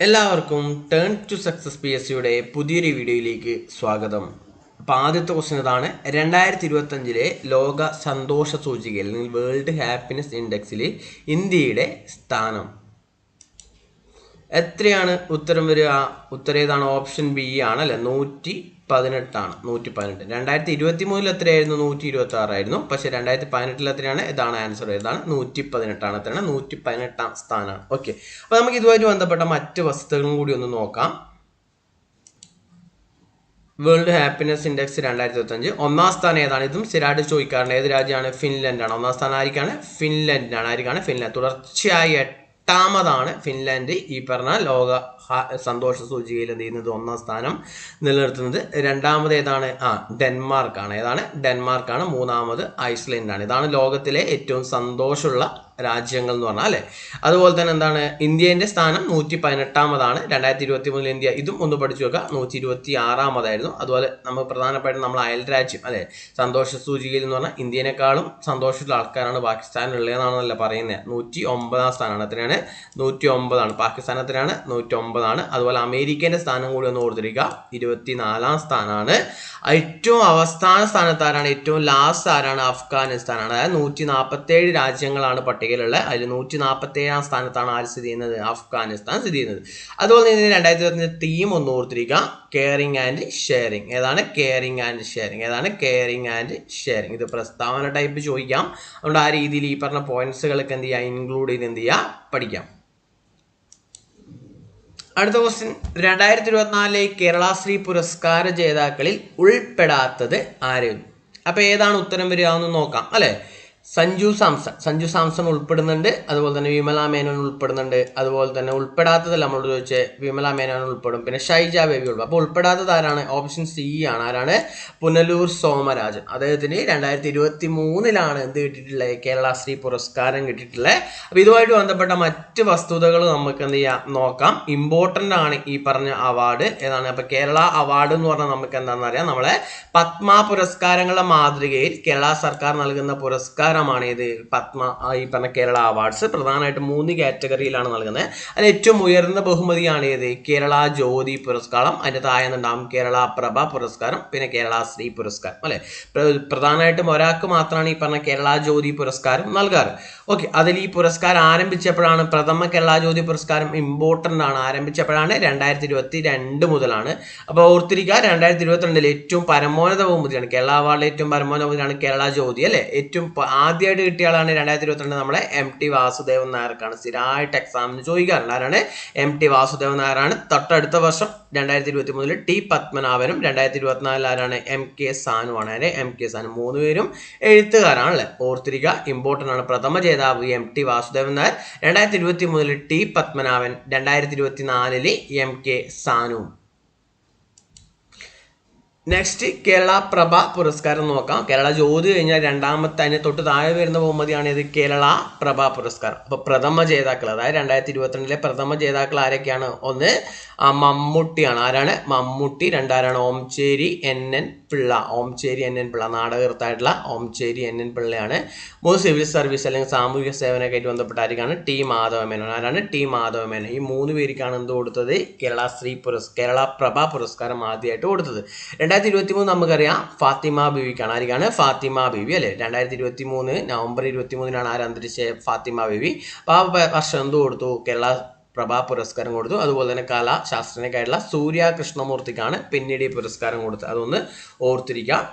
എല്ലാവർക്കും turn to success PSCയുടെ പുതിയൊരു വീഡിയോയിലേക്ക് സ്വാഗതം. അപ്പോൾ ആദ്യത്തെ ക്വസ്റ്റ്യൻ ഇതാണ്. 2025 ലോക സന്തോഷ സൂചികയിൽ വേൾഡ് ഹാപ്പിനെസ് ഇൻഡെക്സിൽ ഇന്ത്യയുടെ സ്ഥാനം എത്രയാണ്? ഉത്തരം വരിക. ഉത്തരം ഏതാണ്? ഓപ്ഷൻ ബി ആണ് അല്ലേ, 118ആണ്. 118. 2023 എത്രയായിരുന്നു? 126 പക്ഷെ 2018 എത്രയാണ്? ഇതാണ് ആൻസർ. ഏതാണ്? 118ആണ്. എത്രയാണ്? 118 സ്ഥാനമാണ്. ഓക്കെ, അപ്പൊ നമുക്ക് ഇതുമായിട്ട് ബന്ധപ്പെട്ട മറ്റ് വസ്തുക്കളും കൂടി ഒന്ന് നോക്കാം. വേൾഡ് ഹാപ്പിനെസ് ഇൻഡെക്സ് 2025 ഒന്നാം സ്ഥാനം ഏതാണ്? ഇതും സ്ഥിരമായിട്ട് ചോദിക്കാറുണ്ട്. ഏത് രാജ്യമാണ്? ഫിൻലൻഡാണ്. ഒന്നാം സ്ഥാനം ആയിരിക്കാണ്? ഫിൻലൻഡാണ്. ആയിരിക്കാണ്? ഫിൻലാൻഡ്. തുടർച്ചയായി 8ാമതാണ് ഫിൻലാൻഡ് ഈ പറഞ്ഞ ലോക സന്തോഷ സൂചികയിൽ എന്ത് ചെയ്യുന്നത്? ഒന്നാം സ്ഥാനം നിലനിർത്തുന്നത്. രണ്ടാമത് ഏതാണ്? ഡെൻമാർക്കാണ്. ഏതാണ്? ഡെൻമാർക്കാണ്. മൂന്നാമത് ഐസ്ലൻഡാണ്. ഇതാണ് ലോകത്തിലെ ഏറ്റവും സന്തോഷമുള്ള രാജ്യങ്ങൾ എന്ന് പറഞ്ഞാൽ അല്ലേ. അതുപോലെ തന്നെ എന്താണ്? ഇന്ത്യൻ്റെ സ്ഥാനം 118ാമതാണ്. 2023 ഇന്ത്യ, ഇതും ഒന്ന് പഠിച്ചു വെക്കുക, 126ാമതായിരുന്നു. അതുപോലെ നമ്മൾ പ്രധാനപ്പെട്ട നമ്മൾ അയൽ രാജ്യം അല്ലെ സന്തോഷ സൂചികയിൽ എന്ന് പറഞ്ഞാൽ ഇന്ത്യനെക്കാളും സന്തോഷമുള്ള ആൾക്കാരാണ് പാകിസ്ഥാനിലുള്ളതെന്നാണല്ലോ പറയുന്നത്. 109ാം സ്ഥാനമാണ്. എത്രയാണ്? 109ആണ്. പാകിസ്ഥാൻ എത്രയാണ്? 109ആണ്. അതുപോലെ അമേരിക്കൻ്റെ സ്ഥാനം കൂടി ഒന്ന് ഓർത്തിരിക്കുക, 24ാം സ്ഥാനമാണ്. ഏറ്റവും അവസാന സ്ഥാനത്ത് ആരാണ്? ഏറ്റവും ലാസ്റ്റ് ആരാണ്? അഫ്ഗാനിസ്ഥാനാണ്. അതായത് 147 രാജ്യങ്ങളാണ് പട്ടികയിലുള്ളത്. അതിൽ 147ാം സ്ഥാനത്താണ് ആര് സ്ഥിതി ചെയ്യുന്നത്? അഫ്ഗാനിസ്ഥാൻ സ്ഥിതി ചെയ്യുന്നത്. അതുപോലെ തന്നെ 2025 തീം ഒന്ന് ഓർത്തിരിക്കുക, കെയറിങ് ആൻഡ് ഷെയറിങ്. ഏതാണ്? Caring and sharing. ഏതാണ്? Caring and sharing. ഇത് പ്രസ്താവന ടൈപ്പ് ചോദിക്കാം. അതുകൊണ്ട് ആ രീതിയിൽ ഈ പറഞ്ഞ പോയിന്റ്സുകളൊക്കെ എന്ത് ചെയ്യുക? ഇൻക്ലൂഡ് ചെയ്ത് എന്ത് ചെയ്യുക? പഠിക്കാം. അടുത്ത ക്വസ്റ്റ്യൻ, 2024 കേരളശ്രീ പുരസ്കാര ജേതാക്കളിൽ ഉൾപ്പെടാത്തത് ആര്? അപ്പൊ ഏതാണ് ഉത്തരം വരിക എന്ന് നോക്കാം അല്ലെ. സഞ്ജു സാംസൺ ഉൾപ്പെടുന്നുണ്ട്. അതുപോലെ തന്നെ വിമല മേനോൻ ഉൾപ്പെടുന്നുണ്ട്. അതുപോലെ തന്നെ ഉൾപ്പെടാത്തതല്ല നമ്മളോട് ചോദിച്ചത്, വിമല മേനോൻ ഉൾപ്പെടും. പിന്നെ ഷൈജ ബേബി ഉൾപ്പെടും. അപ്പോൾ ഉൾപ്പെടാത്തത് ആരാണ്? ഓപ്ഷൻ സി ആണ്. ആരാണ്? പുനലൂർ സോമരാജൻ. അദ്ദേഹത്തിന് 2023 എന്ത് കിട്ടിയിട്ടുള്ളത്? കേരളശ്രീ പുരസ്കാരം കിട്ടിയിട്ടുള്ളത്. അപ്പോൾ ഇതുമായിട്ട് ബന്ധപ്പെട്ട മറ്റ് വസ്തുതകൾ നമുക്ക് എന്ത് ചെയ്യാം? നോക്കാം. ഇമ്പോർട്ടൻ്റ് ആണ് ഈ പറഞ്ഞ അവാർഡ്. ഏതാണ്? അപ്പോൾ കേരള അവാർഡ് എന്ന് പറഞ്ഞാൽ നമുക്ക് എന്താണെന്ന് അറിയാം. നമ്മളെ പത്മ പുരസ്കാരങ്ങളുടെ മാതൃകയിൽ കേരള സർക്കാർ നൽകുന്ന പുരസ്കാരമാണ് ഇത് പത്മ ഈ പറഞ്ഞ കേരള അവാർഡ്സ്. പ്രധാനമായിട്ടും 3 കാറ്റഗറിയിലാണ് നൽകുന്നത്. അതിൽ ഏറ്റവും ഉയർന്ന ബഹുമതിയാണ് ഏത്? കേരള ജ്യോതി പുരസ്കാരം. അതിൻ്റെ താഴെ ഉണ്ടാകും കേരള പ്രഭ പുരസ്കാരം, പിന്നെ കേരള ശ്രീ പുരസ്കാരം അല്ലെ. പ്രധാനമായിട്ടും ഒരാൾക്ക് മാത്രമാണ് ഈ പറഞ്ഞ കേരള ജ്യോതി പുരസ്കാരം നൽകാറ്. ഓക്കെ, അതിൽ ഈ പുരസ്കാരം ആരംഭിച്ചപ്പോഴാണ്? പ്രഥമ കേരള ജ്യോതി പുരസ്കാരം ഇമ്പോർട്ടൻ്റ് ആണ്. ആരംഭിച്ചപ്പോഴാണ്? 2022 മുതലാണ്. അപ്പോൾ ഓർത്തിരിക്കുക, 2022 ഏറ്റവും പരമോന്നത ബഹുമതിയാണ് കേരള അവാർഡിലെ ഏറ്റവും പരമോന്നത ബഹുമതിയാണ് കേരള ജ്യോതി അല്ലെ. ഏറ്റവും ആദ്യമായിട്ട് കിട്ടിയ ആളാണ് 2022 നമ്മളെ MT വാസുദേവൻ നായർക്കാണ്. സ്ഥിരമായിട്ട് എക്സാമിന് ചോദിക്കാറുണ്ട്. ആരാണ്? MT വാസുദേവൻ നായരാണ്. തൊട്ടടുത്ത വർഷം 2023 T പത്മനാഭനും, 2024 ആരാണ്? MK സാനുവാണ്. ആരെ? MK സാനു. 3 പേരും എഴുത്തുകാരാണല്ലേ. ഓർത്തിരിക്കുക, ഇമ്പോർട്ടൻ്റ് ആണ്. പ്രഥമ ജേതാവ് MT Vasudevan Nair, 2023 T Padmanabhan, 2024 MK Sanu. Next Kerala Prabha പുരസ്കാരം നോക്കാം. കേരള ജ്യോതി കഴിഞ്ഞാൽ രണ്ടാമത്തെ അതിന് തൊട്ട് താഴെ വരുന്ന ബഹുമതിയാണ് ഇത് കേരള പ്രഭ പുരസ്കാരം. അപ്പോൾ പ്രഥമ ജേതാക്കൾ, അതായത് 2022 പ്രഥമ ജേതാക്കൾ ആരൊക്കെയാണ്? ഒന്ന് മമ്മൂട്ടിയാണ്. ആരാണ്? മമ്മൂട്ടി. രണ്ടാരാണ്? ഓംചേരി NN പിള്ള. ഓംചേരി NN പിള്ള, നാടകകൃത്തായിട്ടുള്ള ഓംചേരി NN പിള്ളയാണ്. 3 സിവിൽ സർവീസ് അല്ലെങ്കിൽ സാമൂഹിക സേവനമൊക്കെ ബന്ധപ്പെട്ട ആയിരിക്കാണ്? T മാധവ മേനോൻ. ആരാണ്? T മാധവ മേനോൻ. ഈ 3 പേർക്കാണ് എന്ത് കൊടുത്തത്? കേരള പ്രഭ പുരസ്കാരം ആദ്യമായിട്ട് കൊടുത്തത്. 2023 നമുക്കറിയാം ഫാത്തിമ ബീവിക്കാണ്. ആർക്കാണ്? ഫാത്തിമ ബീവി അല്ലെ. 2023 നവംബർ 23 ആര് അന്തരിച്ച? ഫാത്തിമ ബീവി. അപ്പോൾ ആ വർഷം എന്ത് കൊടുത്തു? കേരള പ്രഭ പുരസ്കാരം കൊടുത്തു. അതുപോലെ തന്നെ കലാശാസ്ത്രജ്ഞക്കായിട്ടുള്ള സൂര്യ കൃഷ്ണമൂർത്തിക്കാണ് പിന്നീട് ഈ പുരസ്കാരം കൊടുത്തത്. അതൊന്ന് ഓർത്തിരിക്കാം.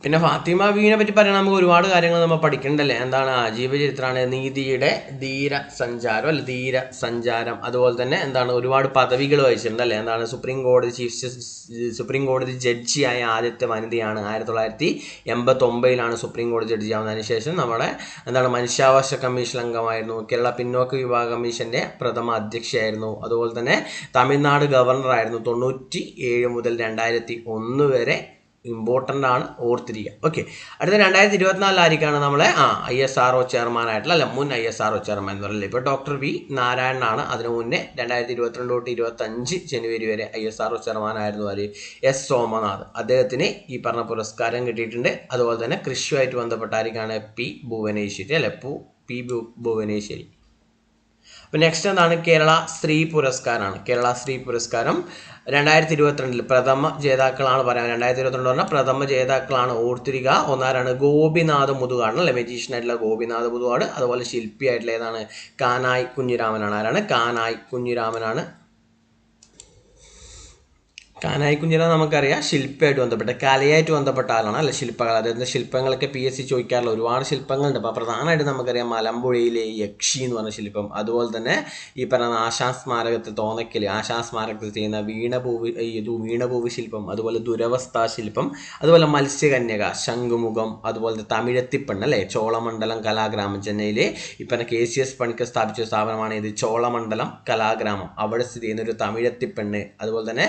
പിന്നെ ഫാത്തിമ ബീവിനെ പറ്റി പറയാൻ നമുക്ക് ഒരുപാട് കാര്യങ്ങൾ നമ്മൾ പഠിക്കണ്ടല്ലേ. എന്താണ്? ജീവചരിത്രമാണ്. നീതിയുടെ ധീര സഞ്ചാരം അല്ലെ, ധീര സഞ്ചാരം. അതുപോലെ തന്നെ എന്താണ്? ഒരുപാട് പദവികൾ വഹിച്ചിട്ടുണ്ട് അല്ലേ. എന്താണ്? സുപ്രീം കോടതി ജഡ്ജിയായ ആദ്യത്തെ വനിതയാണ്. 1989 സുപ്രീം കോടതി ജഡ്ജി ആവുന്നത്. അതിനുശേഷം നമ്മുടെ എന്താണ്? മനുഷ്യാവകാശ കമ്മീഷൻ അംഗമായിരുന്നു. കേരള പിന്നോക്ക വിഭാഗ കമ്മീഷന്റെ പ്രഥമ അധ്യക്ഷയായിരുന്നു. അതുപോലെ തന്നെ തമിഴ്നാട് ഗവർണറായിരുന്നു 97 മുതൽ 2001 വരെ. ഇമ്പോർട്ടൻ്റ് ആണ്, ഓർത്തിരിക്കുക. ഓക്കെ, അടുത്ത 2024 ആയിരിക്കാണ് നമ്മളെ ISRO ചെയർമാനായിട്ടുള്ള അല്ല മുൻ ISRO ചെയർമാൻ എന്ന് പറയുന്നത്. ഇപ്പോൾ ഡോക്ടർ V നാരായണനാണ്. അതിനു മുന്നേ 2022 തൊട്ട് 25 ജനുവരി വരെ ISRO ചെയർമാനായിരുന്നു ആര്? S സോമനാഥ്. അദ്ദേഹത്തിന് ഈ പറഞ്ഞ പുരസ്കാരം കിട്ടിയിട്ടുണ്ട്. അതുപോലെ തന്നെ കൃഷിയുമായിട്ട് ബന്ധപ്പെട്ട ആയിരിക്കാണ് P ഭുവനേശ്വരി അല്ലെ. P ഭുവനേശ്വരി. അപ്പോൾ നെക്സ്റ്റ് എന്താണ് കേരള ശ്രീ പുരസ്കാരമാണ്. കേരള ശ്രീ പുരസ്കാരം 2022 പ്രഥമ ജേതാക്കളാണ് പറയാൻ. 2022 പറഞ്ഞാൽ പ്രഥമ ജേതാക്കളാണ് ഓർത്തിരിക്കുക. ഒന്നാരാണ് ഗോപിനാഥ് മുതുകാട് അല്ലെ, മജീഷ്യൻ ആയിട്ടുള്ള ഗോപിനാഥ് മുതുകാട്. അതുപോലെ ശില്പി ആയിട്ടുള്ള ഏതാണ് കാനായി കുഞ്ഞിരാമനാണ്. ആരാണ് കാനായി കുഞ്ഞിരാമനാണ്. കാനായി കുഞ്ഞിരാമൻ നമുക്കറിയാം ശില്പമായിട്ട് ബന്ധപ്പെട്ട കലയായിട്ട് ബന്ധപ്പെട്ട ആളാണ് അല്ലെ, ശില്പകല. അതായത് ശില്പങ്ങളൊക്കെ PSC ചോദിക്കാറുള്ള ഒരുപാട് ശില്പങ്ങളുണ്ട്. അപ്പോൾ പ്രധാനമായിട്ട് നമുക്കറിയാം മലമ്പുഴയിലെ യക്ഷി എന്ന് പറഞ്ഞ ശില്പം, അതുപോലെ തന്നെ ഈ പറഞ്ഞ ആശാൻ സ്മാരകത്തിൽ തോന്നയ്ക്കൽ ആശാൻ സ്മാരകത്തിൽ ചെയ്യുന്ന വീണഭൂവി ശില്പം, അതുപോലെ ദുരവസ്ഥ ശില്പം, അതുപോലെ മത്സ്യകന്യക, ശംഖുമുഖം, അതുപോലെ തമിഴത്തിപ്പെണ്ണ് അല്ലേ, ചോളമണ്ഡലം കലാഗ്രാമം. ചെന്നൈയിലെ ഈ പറഞ്ഞ KCS പണിക്കർ സ്ഥാപിച്ച സ്ഥാപനമാണ് ഇത് ചോളമണ്ഡലം കലാഗ്രാമം. അവിടെ സ്ഥിതി ചെയ്യുന്ന ഒരു തമിഴത്തിപ്പെണ്ണ്. അതുപോലെ തന്നെ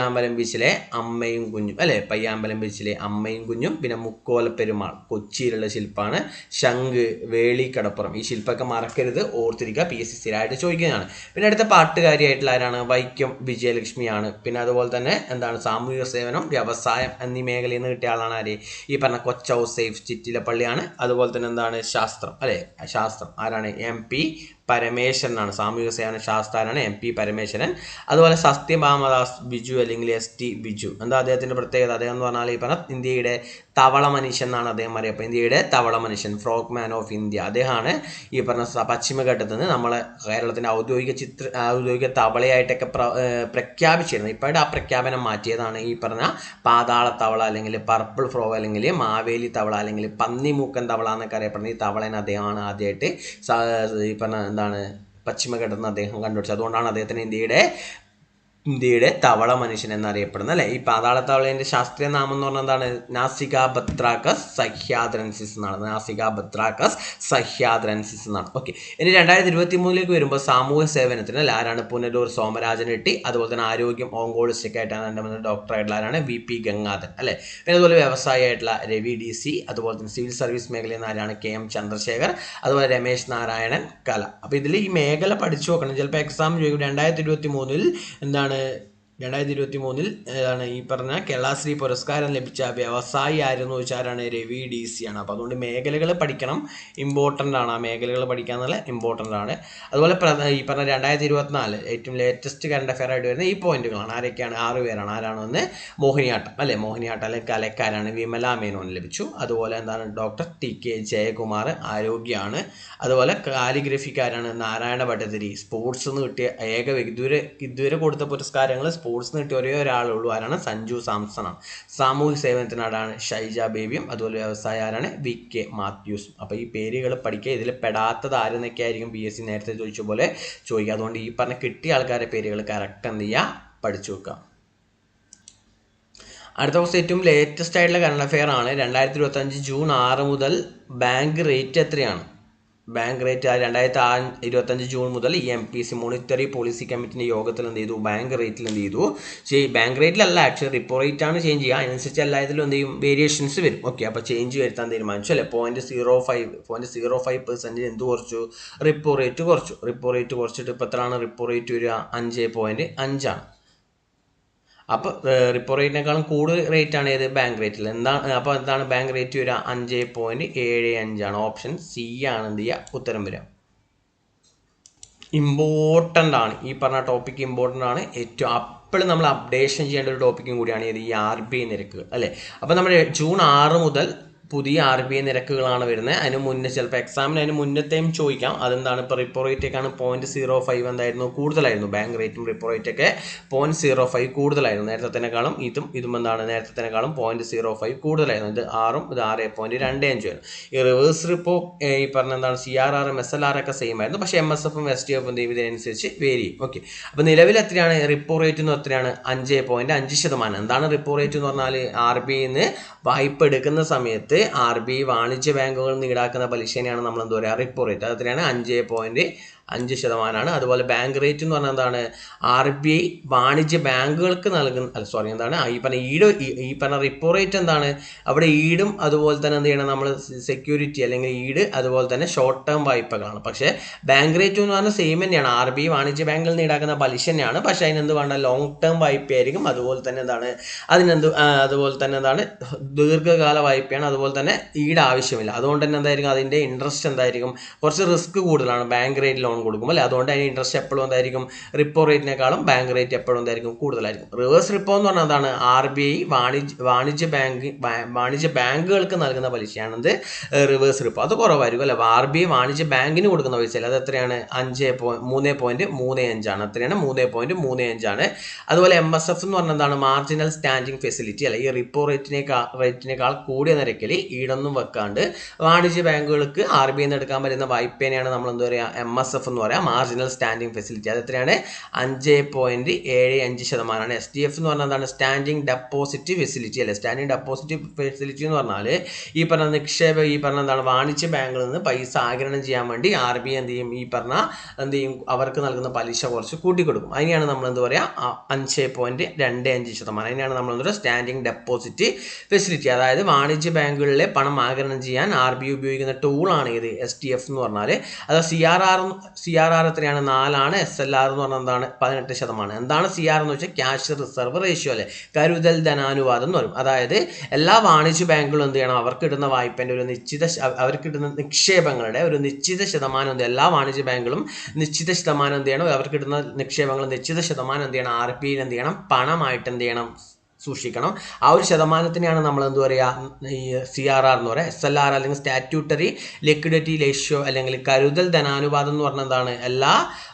പയ്യാമ്പലം ബീച്ചിലെ അമ്മയും കുഞ്ഞും അല്ലെ, പയ്യാമ്പലം ബീച്ചിലെ അമ്മയും കുഞ്ഞും. പിന്നെ മുക്കോല പെരുമാൾ കൊച്ചിയിലുള്ള ശില്പമാണ്. ശംഖ്, വേളി, കടപ്പുറം. ഈ ശില്പമൊക്കെ മറക്കരുത്, ഓർത്തിരിക്കുക, PSC സ്ഥിരമായിട്ട് ചോദിക്കുന്നതാണ്. പിന്നെ അടുത്ത പാട്ടുകാരിയായിട്ടുള്ള ആരാണ് വൈക്കം വിജയലക്ഷ്മിയാണ്. പിന്നെ അതുപോലെ തന്നെ എന്താണ് സാമൂഹിക സേവനം, വ്യവസായം എന്നീ മേഖലയിൽ നിന്ന് കിട്ടിയ ആളാണ് ആര്, ഈ പറഞ്ഞ കൊച്ചൗസേഫ് ചിറ്റിലപ്പള്ളിയാണ്. അതുപോലെ തന്നെ എന്താണ് ശാസ്ത്രം അല്ലെ, ശാസ്ത്രം ആരാണ് MP പരമേശ്വരനാണ്. സാമൂഹിക സേവന ശാസ്ത്രജ്ഞനാണ് MP പരമേശ്വരൻ. അതുപോലെ സത്യഭാമദാസ് ബിജു അല്ലെങ്കിൽ ST ബിജു. എന്താ അദ്ദേഹത്തിൻ്റെ പ്രത്യേകത? അദ്ദേഹം എന്ന് പറഞ്ഞാൽ ഈ പറഞ്ഞ ഇന്ത്യയുടെ തവള മനുഷ്യൻ എന്നാണ് അദ്ദേഹം അറിയപ്പെടുന്നത്. ഇന്ത്യയുടെ തവള മനുഷ്യൻ, ഫ്രോഗ് മാൻ ഓഫ് ഇന്ത്യ. അദ്ദേഹമാണ് ഈ പറഞ്ഞ പശ്ചിമഘട്ടത്തിൽ നിന്ന് നമ്മളെ കേരളത്തിൻ്റെ ഔദ്യോഗിക തവളയായിട്ടൊക്കെ പ്രഖ്യാപിച്ചിരുന്നത്. ഇപ്പോഴത്തെ ആ പ്രഖ്യാപനം മാറ്റിയതാണ് ഈ പറഞ്ഞ പാതാള തവള അല്ലെങ്കിൽ പർപ്പിൾ ഫ്രോഗ് അല്ലെങ്കിൽ മാവേലി തവള അല്ലെങ്കിൽ പന്നിമൂക്കൻ തവള എന്നൊക്കെ അറിയപ്പെടുന്നത്. ഈ തവളനെ അദ്ദേഹമാണ് ആദ്യമായിട്ട് ഈ പറഞ്ഞ എന്താണ് പശ്ചിമഘട്ടത്തിൽ നിന്ന് അദ്ദേഹം കണ്ടുപിടിച്ചത്. അതുകൊണ്ടാണ് അദ്ദേഹത്തിന് ഇന്ത്യയുടെ തവള മനുഷ്യൻ എന്നറിയപ്പെടുന്നത് അല്ലെ. ഈ പാതാള തവളേൻ്റെ ശാസ്ത്രീയ നാമം എന്ന് പറഞ്ഞാൽ എന്താണ്? നാസികാബത്രാക്കസ് സഹ്യാദ്രൻസിസ് എന്നാണ്. നാസികാബത്രാക്കസ് സഹ്യാദ്രൻസിസ് എന്നാണ്. ഓക്കെ, ഇനി 2023 വരുമ്പോൾ സാമൂഹ്യ സേവനത്തിന് അല്ല ആരാണ്? പുനലൂർ സോമരാജൻ എട്ടി. അതുപോലെ തന്നെ ആരോഗ്യം ഓങ്കോളജിസ്റ്റിക് ആയിട്ടാണ് ഡോക്ടറായിട്ടുള്ള ആരാണ്? VP ഗംഗാധരൻ അല്ലെ. പിന്നെ അതുപോലെ വ്യവസായിയായിട്ടുള്ള രവി DC. അതുപോലെ തന്നെ സിവിൽ സർവീസ് മേഖലയിൽ നിന്ന് ആരാണ്? KM ചന്ദ്രശേഖർ. അതുപോലെ രമേശ് നാരായണൻ കല. അപ്പോൾ ഇതിൽ ഈ മേഖല പഠിച്ചു നോക്കണം, ചിലപ്പോൾ എക്സാം ചോദിക്കും. 2023 എന്താണ് 2023 ഏതാണ് ഈ പറഞ്ഞ കേരളശ്രീ പുരസ്കാരം ലഭിച്ച വ്യവസായി ആയിരുന്നു ചോദിച്ചാരാണ്? രവി DC ആണ്. അപ്പോൾ അതുകൊണ്ട് മേഖലകൾ പഠിക്കണം, ഇമ്പോർട്ടൻ്റ് ആണ്. ആ മേഖലകൾ പഠിക്കുക എന്നുള്ള ഇമ്പോർട്ടൻ്റ് ആണ്. അതുപോലെ ഈ പറഞ്ഞ 2024 ഏറ്റവും ലേറ്റസ്റ്റ് കറണ്ട് അഫെയർ ആയിട്ട് വരുന്ന ഈ പോയിന്റുകളാണ്. ആരൊക്കെയാണ്? 6 പേരാണ്. ആരാണെന്ന്? മോഹിനിയാട്ടം അല്ലെ, മോഹിനിയാട്ടം അല്ലെങ്കിൽ കലക്കാരാണ് വിമല മേനോൻ ലഭിച്ചു. അതുപോലെ എന്താണ്? ഡോക്ടർ TK ജയകുമാർ ആരോഗ്യമാണ്. അതുപോലെ കാലിഗ്രഫിക്കാരാണ് നാരായണ ഭട്ടതിരി. സ്പോർട്സ് എന്ന് കിട്ടിയ ഏക ഇതുവരെ കൊടുത്ത പുരസ്കാരങ്ങൾ സ്പോർട്സിന് കിട്ടിയ ഒരേ ഒരാളുള്ളൂ. ആരാണ്? സഞ്ജു സാംസൺ ആണ്. സാമൂഹിക സേവനത്തിനാണ് ഷൈജ ബേബിയും. അതുപോലെ വ്യവസായമാണ് VK മാത്യൂസും. അപ്പോൾ ഈ പേരുകൾ പഠിക്കുക. ഇതിൽ പെടാത്തത് ആരെന്നൊക്കെ ആയിരിക്കും PSC നേരത്തെ ചോദിച്ച പോലെ ചോദിക്കുക. അതുകൊണ്ട് ഈ പറഞ്ഞ കിട്ടിയ ആൾക്കാരുടെ പേരുകൾ കറക്റ്റ് എന്ത് ചെയ്യുക, പഠിച്ചു വെക്കുക. അടുത്ത ദിവസം ഏറ്റവും ലേറ്റസ്റ്റ് ആയിട്ടുള്ള കറണ്ട് അഫെയർ ആണ്. 2025 ജൂൺ 6 മുതൽ ബാങ്ക് റേറ്റ് എത്രയാണ്? ബാങ്ക് റേറ്റ് 2025 ജൂൺ മുതൽ ഈ MPC മോണിറ്ററി പോളിസി കമ്മിറ്റിൻ്റെ യോഗത്തിൽ എന്ത് ചെയ്തു? ബാങ്ക് റേറ്റിൽ എന്ത് ചെയ്തു? ബാങ്ക് റേറ്റിലല്ല, ആക്ച്വലി റിപ്പോ റേറ്റ് ആണ് ചേഞ്ച് ചെയ്യുക. അതിനനുസരിച്ച് എല്ലാത്തിലും എന്ത് ചെയ്യും? വേരിയേഷൻസ് വരും. ഓക്കെ, അപ്പോൾ ചേഞ്ച് വരുത്താൻ തീരുമാനിച്ചു അല്ലേ. 0.05% എന്ത് കുറച്ചു? റിപ്പോ റേറ്റ് കുറച്ചു. റിപ്പോ റേറ്റ് കുറച്ചിട്ട് ഇപ്പോൾ എത്രയാണ് റിപ്പോ റേറ്റ് വരിക? 5.5 ആണ്. അപ്പോൾ റിപ്പോ റേറ്റിനേക്കാളും കൂടുതൽ റേറ്റ് ആണ് ഏത്? ബാങ്ക് റേറ്റിൽ. അപ്പോൾ എന്താണ് ബാങ്ക് റേറ്റ് വരിക? 5.75 ആണ്. ഓപ്ഷൻ C ആണ് എന്ത് ചെയ്യുക? ഉത്തരം വരിക. ഇമ്പോർട്ടൻ്റ് ആണ് ഈ പറഞ്ഞ ടോപ്പിക്ക്, ഇമ്പോർട്ടൻ്റ് ആണ്. ഏറ്റവും അപ്പോൾ നമ്മൾ അപ്ഡേഷൻ ചെയ്യേണ്ട ഒരു ടോപ്പിക്കും കൂടിയാണ് ഇത്, ഈ RBI നിരക്കുകൾ അല്ലേ. അപ്പോൾ നമ്മൾ ജൂൺ 6 മുതൽ പുതിയ RBI നിരക്കുകളാണ് വരുന്നത്. അതിന് മുന്നേ ചിലപ്പോൾ എക്സാമിന് അതിന് മുന്നത്തെയും ചോദിക്കാം. അതെന്താണ്? ഇപ്പോൾ റിപ്പോ റേറ്റൊക്കെയാണ് 0.05 എന്തായിരുന്നു? കൂടുതലായിരുന്നു. ബാങ്ക് റേറ്റും റിപ്പോ റേറ്റൊക്കെ 0.05 കൂടുതലായിരുന്നു. നേരത്തേക്കാളും ഇതും എന്താണ്? നേരത്തേക്കാളും 0.05 കൂടുതലായിരുന്നു. ഇത് 6ഉം ഇത് 6.25 ആയിരുന്നു. ഈ റിവേഴ്സ് റിപ്പോ ഈ പറഞ്ഞ എന്താണ്? CRR SLR ഒക്കെ സെയിം ആയിരുന്നു. പക്ഷേ MSFും STFും ഇതിനനുസരിച്ച് വേരി ചെയ്യും. ഓക്കെ, അപ്പോൾ നിലവിൽ എത്രയാണ് റിപ്പോ റേറ്റ് എന്ന്? എത്രയാണ്? 5.5%. എന്താണ് റിപ്പോ റേറ്റ് എന്ന് പറഞ്ഞാൽ? RBIന്ന് വായ്പ എടുക്കുന്ന സമയത്ത് RBI വാണിജ്യ ബാങ്കുകളിൽ നിന്ന് ഈടാക്കുന്ന പലിശനെയാണ് നമ്മൾ എന്താ പറയുക? Repo rate. അത് എത്രയാണ്? 5.5%. അതുപോലെ ബാങ്ക് റേറ്റ് എന്ന് പറഞ്ഞാൽ എന്താണ്? RBI വാണിജ്യ ബാങ്കുകൾക്ക് നൽകുന്ന എന്താണ് ഈ പറഞ്ഞ റിപ്പോ റേറ്റ് എന്താണ്? അവിടെ ഈടും അതുപോലെ തന്നെ എന്ത് ചെയ്യണം നമ്മൾ? സെക്യൂരിറ്റി അല്ലെങ്കിൽ ഈട് അതുപോലെ തന്നെ ഷോർട്ട് ടേം വായ്പകളാണ്. പക്ഷേ ബാങ്ക് റേറ്റ് എന്ന് പറഞ്ഞാൽ സെയിം തന്നെയാണ്. RBI വാണിജ്യ ബാങ്കിൽ നിന്ന് ഈടാക്കുന്ന പലിശ തന്നെയാണ്. പക്ഷേ അതിനെന്ത് വേണ്ട? ലോങ് ടേം വായ്പയായിരിക്കും. അതുപോലെ തന്നെ എന്താണ്? അതുപോലെ തന്നെ എന്താണ്? ദീർഘകാല വായ്പയാണ്. അതുപോലെ തന്നെ ഈട് ആവശ്യമില്ല. അതുകൊണ്ട് തന്നെ എന്തായിരിക്കും? അതിൻ്റെ ഇൻട്രസ്റ്റ് എന്തായിരിക്കും? കുറച്ച് റിസ്ക് കൂടുതലാണ് ബാങ്ക് റേറ്റ് ലോൺ നല്ലോണം കൊടുക്കും അല്ലേ. അതുകൊണ്ട് അതിന് ഇൻട്രസ്റ്റ് എപ്പോഴും എന്തായിരിക്കും റിപ്പോ റേറ്റിനേക്കാളും ബാങ്ക് റേറ്റ് എപ്പോഴും എന്തായിരിക്കും കൂടുതലായിരിക്കും. റിവേഴ്സ് റിപ്പോ എന്ന് പറഞ്ഞാൽ എന്താണ്? RBI വാണിജ്യ ബാങ്കുകൾക്ക് നൽകുന്ന പലിശയാണെന്ത് റിവേഴ്സ് റിപ്പോ. അത് കുറവായിരിക്കും അല്ലെ. RBI വാണിജ്യ ബാങ്കിന് കൊടുക്കുന്ന പൈസ അത് എത്രയാണ്? 3.35 എത്രയാണ്? 3.35. അതുപോലെ MSF എന്ന് പറഞ്ഞാൽ എന്താണ്? മാർജിനൽ സ്റ്റാൻഡിംഗ് ഫെസിലിറ്റി അല്ലെ. ഈ റിപ്പോ റേറ്റിനേക്കാൾ കൂടിയ നിരക്കിൽ ഈടൊന്നും വെക്കാണ്ട് വാണിജ്യ ബാങ്കുകൾക്ക് RBI എടുക്കാൻ പറ്റുന്ന വായ്പേനെയാണ് നമ്മൾ എന്താ പറയുക? MSF എന്ന് പറയാം, മാർജിനൽ സ്റ്റാൻഡിംഗ് ഫെസിലിറ്റി. അത് എത്രയാണ്? 5.75%. SDF എന്ന് പറഞ്ഞാൽ എന്താണ്? സ്റ്റാൻഡിംഗ് ഡെപ്പോസിറ്റ് ഫെസിലിറ്റി അല്ലെ. സ്റ്റാൻഡിംഗ് ഡെപ്പോസിറ്റ് ഫെസിലിറ്റി എന്ന് പറഞ്ഞാൽ ഈ പറഞ്ഞ നിക്ഷേപം എന്താണ്? വാണിജ്യ ബാങ്കിൽ നിന്ന് പൈസ ആഗിരണം ചെയ്യാൻ വേണ്ടി RBI എന്ത് ചെയ്യും? അവർക്ക് നൽകുന്ന പലിശ കുറച്ച് കൂട്ടിക്കൊടുക്കും. അതിനെയാണ് നമ്മൾ എന്താ പറയുക? 5.25%. അതിനെയാണ് നമ്മൾ എന്താ പറയുക? Standing deposit facility. അതായത് വാണിജ്യ ബാങ്കുകളിലെ പണം ആഗിരണം ചെയ്യാൻ RBI ഉപയോഗിക്കുന്ന ടൂളാണ് ഇത് SDF എന്ന് പറഞ്ഞാൽ. അത് CRR എത്രയാണ്? 4. SLR എന്ന് പറഞ്ഞാൽ എന്താണ്? 18%. എന്താണ് CR എന്ന് വെച്ചാൽ? ക്യാഷ് റിസർവ് റേഷ്യോ അല്ലെ, കരുതൽ ധനാനുപാതം എന്ന് പറയും. അതായത് എല്ലാ വാണിജ്യ ബാങ്കുകളും എന്ത് ചെയ്യണം? അവർക്ക് ഇടുന്ന വായ്പേൻ്റെ അവർക്ക് ഇടുന്ന നിക്ഷേപങ്ങളുടെ ഒരു നിശ്ചിത ശതമാനം എല്ലാ വാണിജ്യ ബാങ്കുകളും നിശ്ചിത ശതമാനം എന്ത് ചെയ്യണം? അവർക്ക് ഇടുന്ന നിക്ഷേപങ്ങൾ നിശ്ചിത ശതമാനം എന്ത് ചെയ്യണം? RBI എന്ത് ചെയ്യണം? പണമായിട്ട് എന്ത് ചെയ്യണം? സൂക്ഷിക്കണം. ആ ഒരു ശതമാനത്തിനെയാണ് നമ്മൾ എന്താ പറയുക? ഈ CRR എന്ന് പറയുക. SLR അല്ലെങ്കിൽ സ്റ്റാറ്റ്യൂട്ടറി ലിക്വിഡിറ്റി റേഷ്യോ അല്ലെങ്കിൽ കരുതൽ ധനാനുപാതം എന്ന് പറഞ്ഞാൽ എന്താണ്? എല്ലാ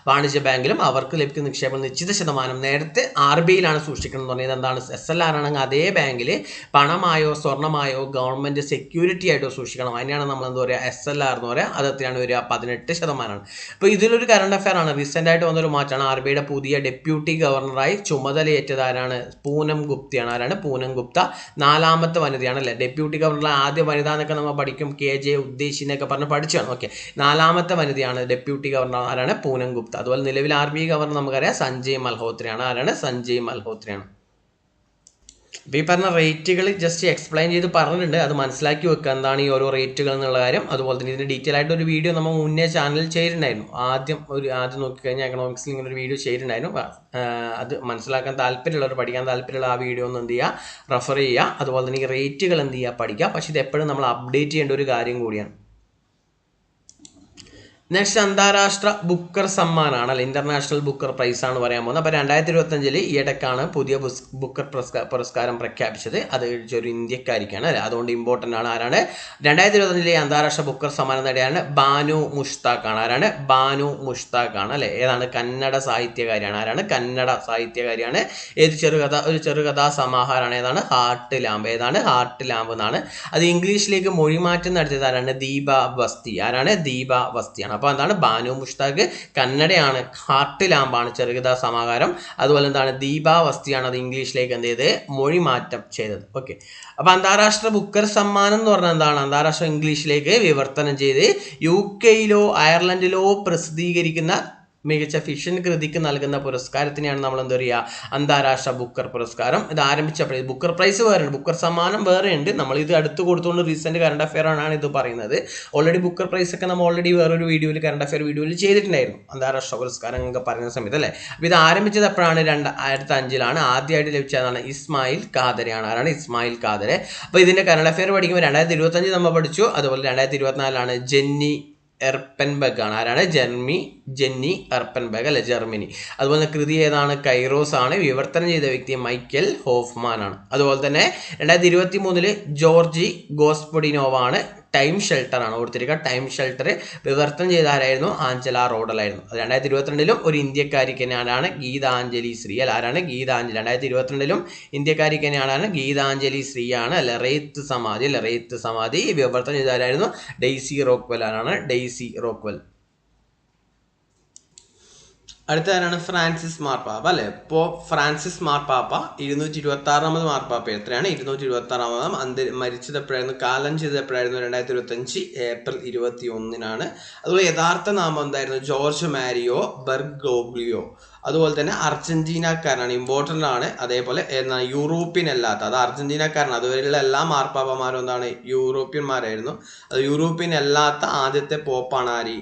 വാണിജ്യ ബാങ്കിലും അവർക്ക് ലഭിക്കുന്ന നിക്ഷേപം നിശ്ചിത ശതമാനം നേരത്തെ RBIയിലാണ് സൂക്ഷിക്കണം എന്ന് പറഞ്ഞത്. എന്താണ്? SLR ആണെങ്കിൽ അതേ ബാങ്കിൽ പണമായോ സ്വർണ്ണമായോ ഗവൺമെൻറ് സെക്യൂരിറ്റി ആയിട്ടോ സൂക്ഷിക്കണം. അതിനെയാണ് നമ്മൾ എന്താ പറയുക? SLR എന്ന് പറയുക. അത് എത്രയാണ് വരിക? 18%. അപ്പോൾ ഇതിലൊരു കറണ്ട് അഫെയർ ആണ്. റീസെൻ്റ് ആയിട്ട് വന്നൊരു മാറ്റമാണ്. RBIയുടെ പുതിയ ഡെപ്യൂട്ടി ഗവർണറായി ചുമതലയേറ്റത് ആരാണ്? പൂനം ഗുപ്തയാണ്. ആരാണ്? പൂനം ഗുപ്ത. 4ാമത്തെ വനിതയാണ് അല്ലേ. ഡെപ്യൂട്ടി ഗവർണർ ആദ്യ വനിത എന്നൊക്കെ നമ്മൾ പഠിക്കും. KJ ഉദ്ദേശി എന്നൊക്കെ പറഞ്ഞ് പഠിച്ചാണ്. ഓക്കെ, 4ാമത്തെ വനിതയാണ് ഡെപ്യൂട്ടി ഗവർണർ. ആരാണ്? പൂനം ഗുപ്ത. അതുപോലെ നിലവിൽ RBI ഗവർണർ നമുക്കറിയാം സഞ്ജയ് മൽഹോത്രയാണ്. ആരാണ്? സഞ്ജയ് മൽഹോത്രയാണ്. അപ്പോൾ ഈ പറഞ്ഞ റേറ്റുകൾ ജസ്റ്റ് എക്സ്പ്ലെയിൻ ചെയ്ത് പറഞ്ഞിട്ടുണ്ട്. അത് മനസ്സിലാക്കി വെക്കുക എന്താണ് ഈ ഓരോ റേറ്റുകൾ എന്നുള്ള കാര്യം. അതുപോലെ തന്നെ ഇതിൻ്റെ ഡീറ്റെയിൽ ആയിട്ട് ഒരു വീഡിയോ നമ്മൾ മുന്നേ ചാനലിൽ ചെയ്തിട്ടുണ്ടായിരുന്നു. ആദ്യം നോക്കിക്കഴിഞ്ഞാൽ എക്കണോമിക്സിൽ ഇങ്ങനെ ഒരു വീഡിയോ ചെയ്തിട്ടുണ്ടായിരുന്നു. അത് മനസ്സിലാക്കാൻ താല്പര്യമുള്ളവർ, പഠിക്കാൻ താല്പര്യമുള്ള ആ വീഡിയോ ഒന്ന് എന്ത് ചെയ്യുക? റെഫർ ചെയ്യുക. അതുപോലെ തന്നെ ഈ റേറ്റുകൾ എന്ത് ചെയ്യുക? പഠിക്കുക. പക്ഷേ ഇത് എപ്പോഴും നമ്മൾ അപ്ഡേറ്റ് ചെയ്യേണ്ട ഒരു കാര്യം കൂടിയാണ്. നെക്സ്റ്റ് അന്താരാഷ്ട്ര ബുക്കർ സമ്മാനാണ് അല്ലെ, ഇന്റർനാഷണൽ ബുക്കർ പ്രൈസ് ആണ് പറയാൻ പോകുന്നത്. അപ്പോൾ 2025 ഈ ഇടയ്ക്കാണ് പുതിയ ബുക്കർ പുരസ്കാരം പ്രഖ്യാപിച്ചത്. അത് ഒരു ഇന്ത്യക്കാരിക്കാണ് അല്ലെ, അതുകൊണ്ട് ഇമ്പോർട്ടൻ്റ് ആണ്. ആരാണ്? 2025 അന്താരാഷ്ട്ര ബുക്കർ സമ്മാനം നേടിയാണ് ബാനു മുഷ്താഖ് ആണ്. ആരാണ്? ബാനു മുഷ്താഖ് ആണ് അല്ലെ. ഏതാണ്? കന്നഡ സാഹിത്യകാരിയാണ്. ആരാണ്? കന്നഡ സാഹിത്യകാരിയാണ്. ഒരു ചെറുകഥാ സമാഹാരമാണ്. ഏതാണ്? Heart lamp. ഏതാണ്? ഹാർട്ട് ലാമ്പ് എന്നാണ്. അത് ഇംഗ്ലീഷിലേക്ക് മൊഴിമാറ്റം നടത്തിയത് ആരാണ്? ദീപ വസ്തി. ആരാണ്? ദീപ വസ്തിയാണ്. അപ്പോൾ എന്താണ്? ബാനു മുഷ്താഖ് കന്നഡയാണ്, ഹാർട്ട് ലാമ്പാണ് ചെറുകഥാ സമാഹാരം. അതുപോലെ എന്താണ്? ദീപാവസ്തിയാണ് അത് ഇംഗ്ലീഷിലേക്ക് എന്ത് ചെയ്ത് മൊഴി മാറ്റം ചെയ്തത്. ഓക്കെ, അപ്പോൾ അന്താരാഷ്ട്ര ബുക്കർ സമ്മാനം എന്ന് പറഞ്ഞാൽ എന്താണ്? അന്താരാഷ്ട്ര ഇംഗ്ലീഷിലേക്ക് വിവർത്തനം ചെയ്ത് UK-യിലോ അയർലൻഡിലോ പ്രസിദ്ധീകരിക്കുന്ന മികച്ച ഫിക്ഷൻ കൃതിക്ക് നൽകുന്ന പുരസ്കാരത്തിനെയാണ് നമ്മൾ എന്താ പറയുക? അന്താരാഷ്ട്ര ബുക്കർ പുരസ്കാരം. ഇത് ആരംഭിച്ചപ്പോൾ ബുക്കർ പ്രൈസ് വേറെ ഉണ്ട്, ബുക്കർ സമ്മാനം വേറെ ഉണ്ട്. നമ്മൾ ഇത് അടുത്ത് കൊടുത്തുകൊണ്ട് റീസെൻറ്റ് കറണ്ട് അഫെയർ ആണ് ഇത് പറയുന്നത്. ഓൾറെഡി ബുക്കർ പ്രൈസ് ഒക്കെ നമ്മൾ ഓൾറെഡി വേറൊരു വീഡിയോയിൽ കറണ്ട് അഫെയർ വീഡിയോയിൽ ചെയ്തിട്ടുണ്ടായിരുന്നു, അന്താരാഷ്ട്ര പുരസ്കാരം എന്നൊക്കെ പറയുന്ന സമയത്ത് അല്ലേ. അപ്പോൾ ഇത് ആരംഭിച്ചത് എപ്പോഴാണ്? 2005 ആദ്യമായിട്ട് ലഭിച്ചതാണ് ഇസ്മായിൽ കാദരെയാണ്. ആരാണ്? ഇസ്മായിൽ കാദരെ. അപ്പോൾ ഇതിൻ്റെ കറണ്ട് അഫെയർ പഠിക്കുമ്പോൾ 2025 നമ്മൾ പഠിച്ചു. അതുപോലെ 2024 ജെന്നി എർപ്പൻബർഗ് ആണ്. ആരാണ്? ജെന്നി എർപ്പൻബർഗ് അല്ലെ, ജർമ്മനി. അതുപോലെ കൃതി ഏതാണ്? കൈറോസ് ആണ്. വിവർത്തനം ചെയ്ത വ്യക്തി മൈക്കൽ ഹോഫ്മാൻ ആണ്. അതുപോലെ തന്നെ 2023 ജോർജി ഗോസ്പൊഡിനോവ ആണ്. ടൈം ഷെൽട്ടർ ആണ് കൊടുത്തിരിക്കുക. ടൈം ഷെൽട്ടർ വിവർത്തനം ചെയ്ത ആരായിരുന്നു? ആഞ്ചല റോഡലായിരുന്നു. 2022 ഒരു ഇന്ത്യക്കാരിക്ക് തന്നെയാണ് ഗീതാഞ്ജലി ശ്രീ അല്ല. ആരാണ്? ഗീതാഞ്ജലി. 2022 ഇന്ത്യക്കാരിക്ക് തന്നെയാണ് ഗീതാഞ്ജലി ശ്രീ ആണ് അല്ലെ. റെയ്ത്ത് സമാധി അല്ലെ, റെയ്ത്ത് സമാധി വിവർത്തനം ചെയ്ത ആരായിരുന്നു? ഡെയ്സി റോക്ക്വെൽ ആണ്. Daisy Rockwell. അടുത്തതാണ് ഫ്രാൻസിസ് മാർപ്പാപ്പ അല്ലെ. ഇപ്പോൾ ഫ്രാൻസിസ് മാർപ്പാപ്പ 226ാമത് മാർപ്പാപ്പ. എത്രയാണ്? 226ാമത്. മരിച്ചത് എപ്പോഴായിരുന്നു? കാലം ചെയ്തത് എപ്പോഴായിരുന്നു? 2025 ഏപ്രിൽ 21. അതുപോലെ യഥാർത്ഥ നാമം എന്തായിരുന്നു? George Mario Bergoglio. അതുപോലെ തന്നെ അർജന്റീനക്കാരനാണ്, ഇമ്പോർട്ടൻ്റ് ആണ്. അതേപോലെ യൂറോപ്യൻ അല്ലാത്ത, അത് അർജന്റീനക്കാരനാണ്. അതുവരെയുള്ള എല്ലാ മാർപ്പാപ്പമാരും എന്താണ്? യൂറോപ്യന്മാരായിരുന്നു. അത് യൂറോപ്യൻ അല്ലാത്ത ആദ്യത്തെ പോപ്പാണ് ആര്?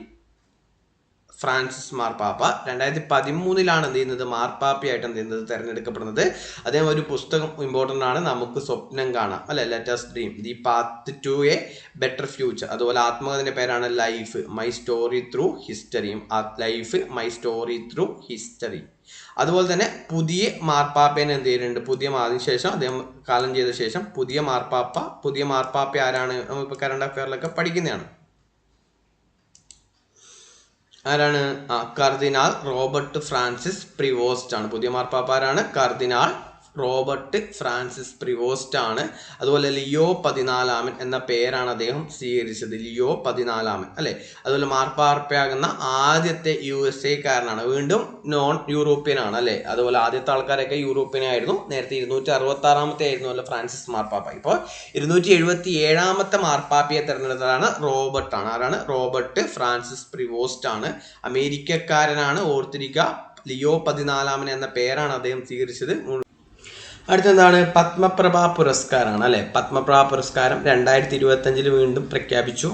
ഫ്രാൻസിസ് മാർപ്പാപ്പ 2013 എന്ത് ചെയ്യുന്നത് മാർപ്പാപ്പയായിട്ട് എന്ത് ചെയ്യുന്നത് തിരഞ്ഞെടുക്കപ്പെടുന്നത്. അദ്ദേഹം ഒരു പുസ്തകം ഇമ്പോർട്ടൻ്റ് ആണ്, നമുക്ക് സ്വപ്നം കാണാം അല്ലെ, let's dream the path to a better future. അതുപോലെ ആത്മകഥയുടെ പേരാണ് ലൈഫ് മൈ സ്റ്റോറി ത്രൂ ഹിസ്റ്ററിയും, life my story through history. അതുപോലെ തന്നെ പുതിയ മാർപ്പാപ്പേനെ എന്ത് ചെയ്യുന്നുണ്ട്, അതിനുശേഷം അദ്ദേഹം കാലം ചെയ്ത ശേഷം പുതിയ മാർപ്പാപ്പ ആരാണ്, നമ്മളിപ്പോൾ കറണ്ട് അഫെയറിലൊക്കെ പഠിക്കുന്നതാണ്. ആരാണ്? കർദിനാൾ റോബർട്ട് ഫ്രാൻസിസ് പ്രിവോസ്റ്റ് ആണ്. പുതിയ മാർപ്പാപ്പ ആരാണ്? കർദിനാൾ റോബർട്ട് ഫ്രാൻസിസ് പ്രിവോസ്റ്റ് ആണ്. അതുപോലെ ലിയോ 14 എന്ന പേരാണ് അദ്ദേഹം സ്വീകരിച്ചത്, ലിയോ 14 അല്ലെ. അതുപോലെ മാർപ്പാപ്പയാകുന്ന ആദ്യത്തെ USA-കാരനാണ്, വീണ്ടും നോൺ യൂറോപ്യൻ ആണ് അല്ലെ. അതുപോലെ ആദ്യത്തെ ആൾക്കാരൊക്കെ യൂറോപ്യൻ ആയിരുന്നു. നേരത്തെ 266 ആയിരുന്നു അല്ലെ ഫ്രാൻസിസ് മാർപ്പാപ്പ. ഇപ്പോൾ 277 മാർപ്പാപ്പയെ തെരഞ്ഞെടുത്തതാണ് റോബർട്ട് ആണ്. ആരാണ്? റോബർട്ട് ഫ്രാൻസിസ് പ്രിവോസ്റ്റ് ആണ്. അമേരിക്കക്കാരനാണ്, ഓർത്തിരിക്കുക. ലിയോ 14 എന്ന പേരാണ് അദ്ദേഹം സ്വീകരിച്ചത്. അടുത്തെന്താണ്? പത്മപ്രഭ പുരസ്കാരമാണ് അല്ലെ. പത്മപ്രഭ പുരസ്കാരം 2025 വീണ്ടും പ്രഖ്യാപിച്ചു.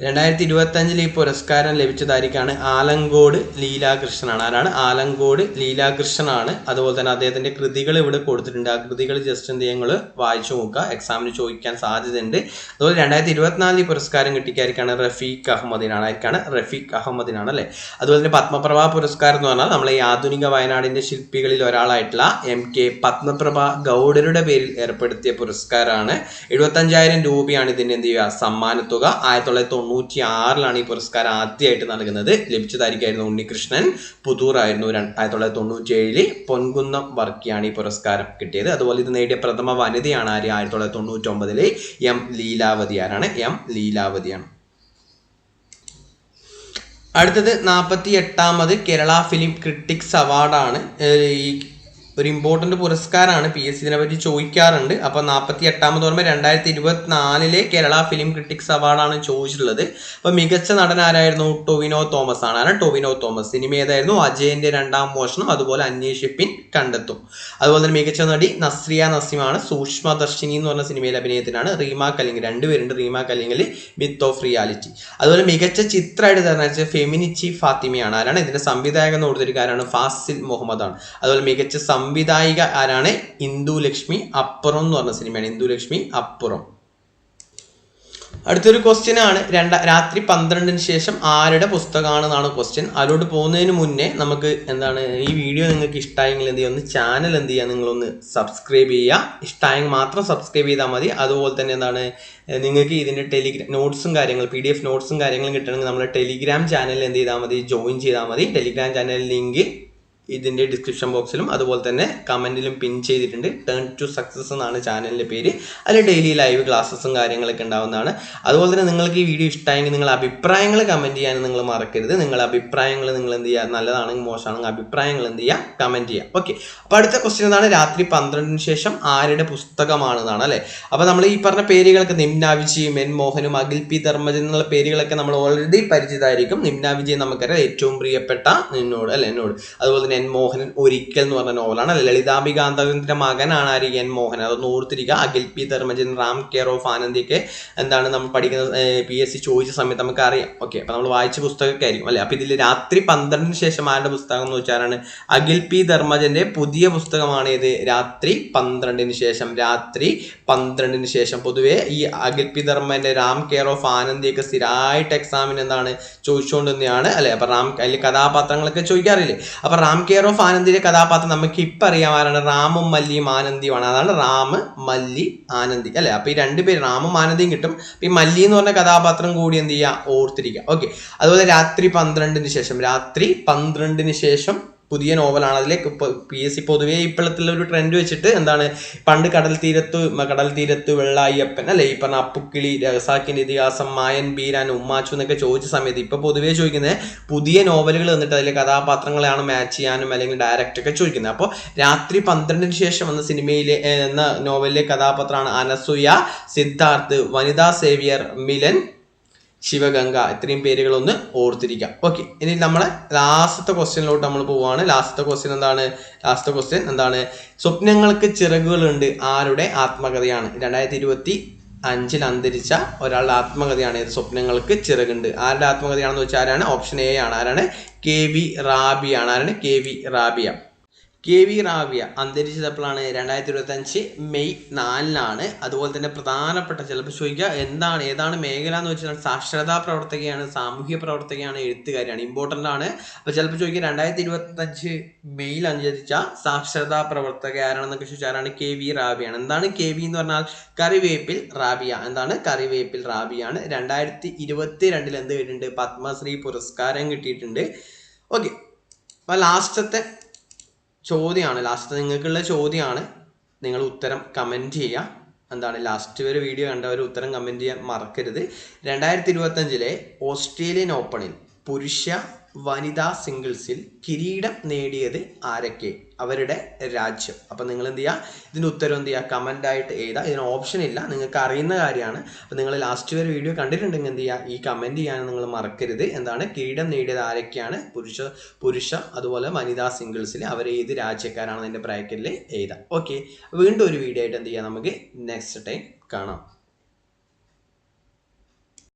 2025 ഈ പുരസ്കാരം ലഭിച്ചതായിരിക്കാണ് ആലങ്കോട് ലീലാകൃഷ്ണനാണ്. ആരാണ്? ആലങ്കോട് ലീലാകൃഷ്ണനാണ്. അതുപോലെ തന്നെ അദ്ദേഹത്തിന്റെ കൃതികൾ ഇവിടെ കൊടുത്തിട്ടുണ്ട്. ആ കൃതികൾ ജസ്റ്റ് എന്ത് നിങ്ങൾ വായിച്ചു നോക്കുക, എക്സാമിന് ചോദിക്കാൻ സാധ്യതയുണ്ട്. അതുപോലെ 2024 ഈ പുരസ്കാരം കിട്ടിക്കായിരിക്കാണ് റഫീഖ് അഹമ്മദിനാണ് അല്ലെ. അതുപോലെ തന്നെ പത്മപ്രഭ പുരസ്കാരം എന്ന് പറഞ്ഞാൽ നമ്മളെ ഈ ആധുനിക വയനാടിന്റെ ശില്പികളിൽ ഒരാളായിട്ടുള്ള MK പത്മപ്രഭ ഗൗഡരുടെ പേരിൽ ഏർപ്പെടുത്തിയ പുരസ്കാരമാണ്. 75,000 രൂപയാണ് ഇതിന്റെ എന്ത് ചെയ്യുക സമ്മാനത്തുക. 1996 ഈ പുരസ്കാരം ആദ്യമായിട്ട് നൽകുന്നത്. ലഭിച്ചതായിരിക്കായിരുന്നു ഉണ്ണികൃഷ്ണൻ പുതൂർ ആയിരുന്നു. 1997 പൊൻകുന്നം വർക്കിയാണ് ഈ പുരസ്കാരം കിട്ടിയത്. അതുപോലെ ഇത് നേടിയ പ്രഥമ വനിതയാണ് ആര്? 1999 M ലീലാവതി. ആരാണ്? M ലീലാവതിയാണ്. അടുത്തത് 48ാമത് കേരള ഫിലിം ക്രിട്ടിക്സ് അവാർഡാണ്. ഈ ഒരു ഇമ്പോർട്ടൻ്റ് പുരസ്കാരമാണ്, PSC ഇതിനെപ്പറ്റി ചോദിക്കാറുണ്ട്. അപ്പോൾ 48ാമത് പറയുമ്പോൾ 2024 കേരള ഫിലിം ക്രിട്ടിക്സ് അവാർഡാണ് ചോദിച്ചിട്ടുള്ളത്. അപ്പോൾ മികച്ച നടൻ ആരായിരുന്നു? ടൊവിനോ തോമസ് ആണ്. ആരാണ്? ടൊവിനോ തോമസ്. സിനിമ ഏതായിരുന്നു? അജയന്റെ രണ്ടാം മോഷണം, അതുപോലെ അന്വേഷിപ്പിൻ കണ്ടെത്തും. അതുപോലെ തന്നെ മികച്ച നടി നസ്രിയ നസീമാണ്. സൂക്ഷ്മദർശിനി എന്ന് പറഞ്ഞ സിനിമയിൽ അഭിനയത്തിനാണ്. റീമ കലിംഗ്, രണ്ടുപേരുണ്ട്. റീമ കലിംഗിൽ മിത്ത് ഓഫ് റിയാലിറ്റി. അതുപോലെ മികച്ച ചിത്രമായിട്ട് തെരഞ്ഞെടുത്ത ഫെമിനിച്ചി ഫാത്തിമയാണ്. ആരാണ്? ഇതിന്റെ സംവിധായകൻ എന്ന് കൊടുത്തിരിക്കാരാണ് ഫാസിൽ മുഹമ്മദ് ആണ്. അതുപോലെ മികച്ച സംവിധായിക ആരാണ്? ഇന്ദു ലക്ഷ്മി അപ്പുറം എന്ന് പറഞ്ഞ സിനിമയാണ്. ഇന്ദു ലക്ഷ്മി അപ്പുറം. അടുത്തൊരു ക്വസ്റ്റ്യൻ ആണ്, രാത്രി 12 ശേഷം ആരുടെ പുസ്തകമാണെന്നാണ് ക്വസ്റ്റ്യൻ. അതിലോട്ട് പോകുന്നതിന് മുന്നേ നമുക്ക് എന്താണ്, ഈ വീഡിയോ നിങ്ങൾക്ക് ഇഷ്ടമായെങ്കിൽ എന്ത് ചെയ്യുക, ഒന്ന് ചാനൽ എന്ത് ചെയ്യുക, നിങ്ങളൊന്ന് സബ്സ്ക്രൈബ് ചെയ്യുക. ഇഷ്ടമായെങ്കിൽ മാത്രം സബ്സ്ക്രൈബ് ചെയ്താൽ മതി. അതുപോലെ തന്നെ എന്താണ്, നിങ്ങൾക്ക് ഇതിൻ്റെ നോട്ട്സും കാര്യങ്ങൾ PDF നോട്ട്സും കാര്യങ്ങളും കിട്ടണമെങ്കിൽ നമ്മുടെ ടെലിഗ്രാം ചാനലിൽ എന്ത് ചെയ്താൽ മതി, ജോയിൻ ചെയ്താൽ മതി. ടെലിഗ്രാം ചാനൽ ലിങ്ക് ഇതിൻ്റെ ഡിസ്ക്രിപ്ഷൻ ബോക്സിലും അതുപോലെ തന്നെ കമൻറ്റിലും പിൻ ചെയ്തിട്ടുണ്ട്. ടേൺ ടു സക്സസ് എന്നാണ് ചാനലിൻ്റെ പേര്. അതിൽ ഡെയിലി ലൈവ് ക്ലാസ്സസും കാര്യങ്ങളൊക്കെ ഉണ്ടാവുന്നതാണ്. അതുപോലെ തന്നെ നിങ്ങൾക്ക് ഈ വീഡിയോ ഇഷ്ടമായെങ്കിൽ നിങ്ങൾ അഭിപ്രായങ്ങൾ കമൻറ്റ് ചെയ്യാൻ നിങ്ങൾ മറക്കരുത്. നിങ്ങളുടെ അഭിപ്രായങ്ങൾ നിങ്ങൾ എന്ത് ചെയ്യുക, നല്ലതാണെങ്കിൽ മോശമാണെങ്കിൽ അഭിപ്രായങ്ങൾ എന്ത് ചെയ്യുക, കമൻറ്റ് ചെയ്യുക. ഓക്കെ, അപ്പോൾ അടുത്ത ക്വസ്റ്റ്യൻ എന്താണ്? രാത്രി 12 ശേഷം ആരുടെ പുസ്തകമാണെന്നാണ് അല്ലേ. അപ്പോൾ നമ്മൾ ഈ പറഞ്ഞ പേരുകളൊക്കെ നിമ്ന വിജയും എൻ മോഹനും അഖിൽ പി ധർമ്മജൻ എന്നുള്ള പേരുകളൊക്കെ നമ്മൾ ഓൾറെഡി പരിചിതമായിരിക്കും. നിമ്ന വിജയൻ നമുക്കറിയാം, ഏറ്റവും പ്രിയപ്പെട്ട എന്നോട്. അതുപോലെ തന്നെ എൻ മോഹനൻ ഒരിക്കൽ എന്ന് പറഞ്ഞ നോവലാണ്. ലളിതാംബികാന്തന്റെ മകനാണ് ആര്? എൻ മോഹൻ. അതൊന്ന് ഓർത്തിരിക്കുക. Akhil P Dharmajan, Ram care of ആനന്ദിയൊക്കെ എന്താണ് നമ്മൾ പഠിക്കുന്ന PSC ചോദിച്ച സമയത്ത് നമുക്ക് അറിയാം. ഓക്കെ, അപ്പൊ നമ്മൾ വായിച്ച പുസ്തകമൊക്കെ ആയിരിക്കും അല്ലെ. അപ്പൊ ഇതിൽ രാത്രി 12 ശേഷം ആരുടെ പുസ്തകം എന്ന് വെച്ചാലാണ് അഖിൽ പി ധർമ്മജന്റെ പുതിയ പുസ്തകമാണ് ഇത്. രാത്രി 12 ശേഷം. രാത്രി 12 ശേഷം. പൊതുവെ ഈ അഖിൽ പി ധർമ്മന്റെ റാം കെയർ ഓഫ് ആനന്ദിയൊക്കെ സ്ഥിരമായിട്ട് എക്സാമിന് എന്താണ് ചോദിച്ചുകൊണ്ട് തന്നെയാണ് അല്ലെ. അപ്പൊ അതിൽ കഥാപാത്രങ്ങളൊക്കെ ചോദിക്കാറില്ലേ. അപ്പൊ റാം കെയർ ഓഫ് ആനന്ദിയുടെ കഥാപാത്രം നമുക്ക് ഇപ്പം അറിയാം ആരാണ്? റാമും മല്ലിയും ആനന്ദിയുമാണ്. അതാണ് റാം മല്ലി ആനന്ദി അല്ലെ. അപ്പൊ ഈ രണ്ടുപേര് റാമും ആനന്ദിയും കിട്ടും. ഈ മല്ലി എന്ന് പറഞ്ഞ കഥാപാത്രം കൂടി എന്ത് ചെയ്യുക, ഓർത്തിരിക്കുക. ഓക്കെ, അതുപോലെ രാത്രി 12 ശേഷം. രാത്രി 12 ശേഷം പുതിയ നോവലാണ്. അതിലേക്ക് PSC പൊതുവേ ഇപ്പോഴത്തുള്ള ഒരു ട്രെൻഡ് വെച്ചിട്ട് എന്താണ്, പണ്ട് കടൽ തീരത്ത് വെള്ളായ്യപ്പൻ അല്ലെ, ഈ പറഞ്ഞ അപ്പുക്കിളി, രസാക്കിന്റെ ഇതിഹാസം, മായൻ ബീരാൻ, ഉമ്മാച്ചു എന്നൊക്കെ ചോദിച്ച സമയത്ത് ഇപ്പൊ പൊതുവേ ചോദിക്കുന്നത് പുതിയ നോവലുകൾ വന്നിട്ട് അതിലെ കഥാപാത്രങ്ങളെയാണ് മാച്ച് ചെയ്യാനും അല്ലെങ്കിൽ ഡയറക്റ്റ് ഒക്കെ ചോദിക്കുന്നത്. അപ്പോൾ രാത്രി 12 ശേഷം എന്ന സിനിമയിലെ എന്ന നോവലിലെ കഥാപാത്രമാണ് അനസൂയ, സിദ്ധാർത്ഥ്, വനിതാ സേവിയർ, മിലൻ, ശിവഗംഗ. ഇത്രയും പേരുകളൊന്ന് ഓർത്തിരിക്കാം. ഓക്കെ, ഇനി നമ്മളെ ലാസ്റ്റത്തെ ക്വസ്റ്റ്യനിലോട്ട് നമ്മൾ പോവുകയാണ്. ലാസ്റ്റത്തെ ക്വസ്റ്റ്യൻ എന്താണ്? സ്വപ്നങ്ങൾക്ക് ചിറകുകളുണ്ട് ആരുടെ ആത്മകഥയാണ്? 2025 5 അന്തരിച്ച ഒരാളുടെ ആത്മകഥയാണ് ഇത് സ്വപ്നങ്ങൾക്ക് ചിറകുണ്ട്. ആരുടെ ആത്മകഥയാണെന്ന് വെച്ചാൽ ആരാണ്? ഓപ്ഷൻ എ ആണ്. ആരാണ്? KV റാബിയ ആണ്. ആരാണ്? KV റാബിയ. KV റാബിയ അന്തരിച്ചത് 2025 മെയ് 4-നാണ്. അതുപോലെ തന്നെ പ്രധാനപ്പെട്ട ചിലപ്പോൾ ചോദിക്കുക ഏതാണ് മേഖല എന്ന് വെച്ചാൽ സാക്ഷരതാ പ്രവർത്തകയാണ്, സാമൂഹ്യ പ്രവർത്തകയാണ്, എഴുത്തുകാരിയാണ്. ഇമ്പോർട്ടൻ്റ് ആണ്. അപ്പോൾ ചിലപ്പോൾ ചോദിക്കുക 2025 മെയ്യിൽ അന്തരിച്ച സാക്ഷരതാ പ്രവർത്തക ആരാണെന്നൊക്കെ ചോദിച്ചാൽ ആരാണ്? KV റാബിയാണ്. എന്താണ് KV എന്ന് പറഞ്ഞാൽ? കറിവേപ്പിൽ റാബിയ. എന്താണ്? കറിവേപ്പിൽ റാബിയാണ്. 2022 എന്ത് കിട്ടിയിട്ടുണ്ട്? പത്മശ്രീ പുരസ്കാരം കിട്ടിയിട്ടുണ്ട്. ഓക്കെ, അപ്പോൾ ലാസ്റ്റത്തെ നിങ്ങൾക്കുള്ള ചോദ്യമാണ്. നിങ്ങൾ ഉത്തരം കമൻറ്റ് ചെയ്യുക. എന്താണ് ലാസ്റ്റ് ഒരു വീഡിയോ കണ്ടവർ ഉത്തരം കമൻറ്റ് ചെയ്യാൻ മറക്കരുത്. 2025 ഓസ്ട്രേലിയൻ ഓപ്പണിൽ പുരുഷ വനിതാ സിംഗിൾസിൽ കിരീടം നേടിയത് ആരൊക്കെ? അവരുടെ രാജ്യം. അപ്പം നിങ്ങൾ എന്ത് ചെയ്യുക? ഇതിൻ്റെ ഉത്തരം എന്ത് ചെയ്യുക? കമൻ്റായിട്ട് എഴുതുക. ഇതിന് ഓപ്ഷൻ ഇല്ല, നിങ്ങൾക്ക് അറിയുന്ന കാര്യമാണ്. അപ്പം നിങ്ങൾ ലാസ്റ്റ് വരെ വീഡിയോ കണ്ടിട്ടുണ്ടെങ്കിൽ എന്ത് ചെയ്യുക? ഈ കമൻറ്റ് ചെയ്യാൻ നിങ്ങൾ മറക്കരുത്. എന്താണ് കിരീടം നേടിയത് ആരൊക്കെയാണ്? പുരുഷ അതുപോലെ വനിതാ സിംഗിൾസിൽ അവർ ഏത് രാജ്യക്കാരാണെന്ന് എൻ്റെ ബ്രാക്കറ്റിൽ എഴുതാം. ഓക്കെ, വീണ്ടും ഒരു വീഡിയോ ആയിട്ട് എന്ത് ചെയ്യാം? നമുക്ക് നെക്സ്റ്റ് ടൈം കാണാം.